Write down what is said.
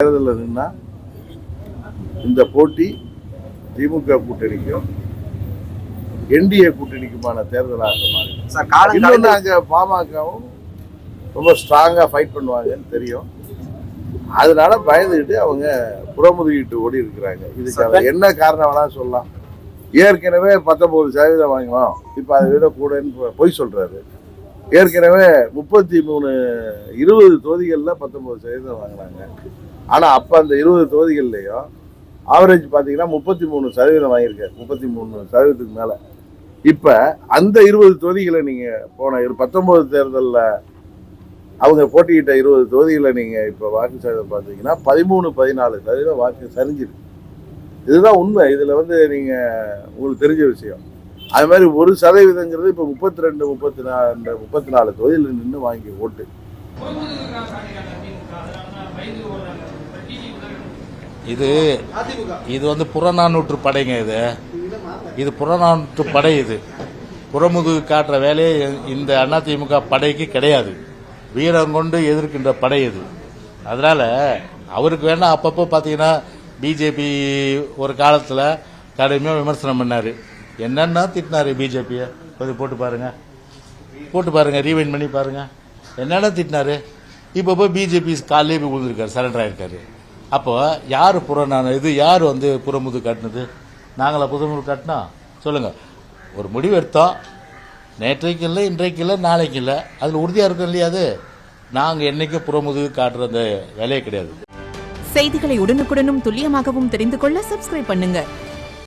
தேர்தலில் நின்னா இந்த போட்டி திமுக கூட்டணிக்கும் என்டிஏ கூட்டணிக்குமான தேர்தலாக மாறும். அங்க பாமகவும் ரொம்ப ஸ்ட்ராங்கா ஃபைட் பண்ணுவாங்கன்னு தெரியும். அதனால பயந்துகிட்டு அவங்க புறமுதுகிட்டு ஓடி இருக்கிறாங்க. இதுக்கு என்ன காரணம் வேணா சொல்லலாம். ஏற்கனவே 19% வாங்கினோம், இப்ப அதை விட கூடன்னு பொய் சொல்றாரு. ஏற்கனவே 20 தொகுதிகளில் 19% வாங்கினாங்க. ஆனா அப்ப அந்த 20 தொகுதிகள்லயும் ஆவரேஜ் பாத்தீங்கன்னா 33% வாங்கியிருக்காரு, 33% மேல. இப்ப அந்த 20 தொகுதிகளை நீங்க போன 19 தேர்தலில் அவங்க போட்டியிட்ட 20 தொகுதிகளை நீங்க இப்ப வாக்கு சதவீதம் பாத்தீங்கன்னா 13-14% வாக்கு சரிஞ்சிருக்கு. இதுதான் உண்மை. இதுல நீங்க உங்களுக்கு தெரிஞ்ச விஷயம். அது மாதிரி 1% இப்ப 32-34 தொகுதியில் நின்று வாங்கி ஓட்டு. இது புறநானூற்று படைங்க. இது புறநானூற்று படை. இது புறமுதுகு காட்டுற வேலையே இந்த அதிமுக படைக்கு கிடையாது. வீரம் கொண்டு எதிர்க்கின்ற படை இது. அதனால அவருக்கு வேணா அப்பப்போ பாத்தீங்கன்னா பிஜேபி ஒரு காலத்துல கடுமையா விமர்சனம் பண்ணாரு. என்னன்னா திட்டினாரு பிஜேபியை. கொஞ்சம் போட்டு பாருங்க, ரீவைண்ட் பண்ணி பாருங்க. என்னென்ன திட்டினாரு. இப்ப போய் பிஜேபி காலையே போய் விழுந்திருக்காரு, சரண்டர் ஆயிருக்காரு. அப்போ யாரு யாரு புறமுது காட்டினது? நாங்களா புறமுது காட்டினா? சொல்லுங்க. ஒரு முடிவு எடுத்தோம், நேற்றைக்கு இல்லை, இன்றைக்கு இல்லை, நாளைக்கு இல்லை. அதுல உறுதியா இருக்கும் இல்லையா? அது நாங்க என்னைக்கும் புறமுதுகு காட்டுற அந்த வேலையே கிடையாது. செய்திகளை உடனுக்குடனும் துல்லியமாகவும் தெரிந்து கொள்ள சப்ஸ்கிரைப் பண்ணுங்க.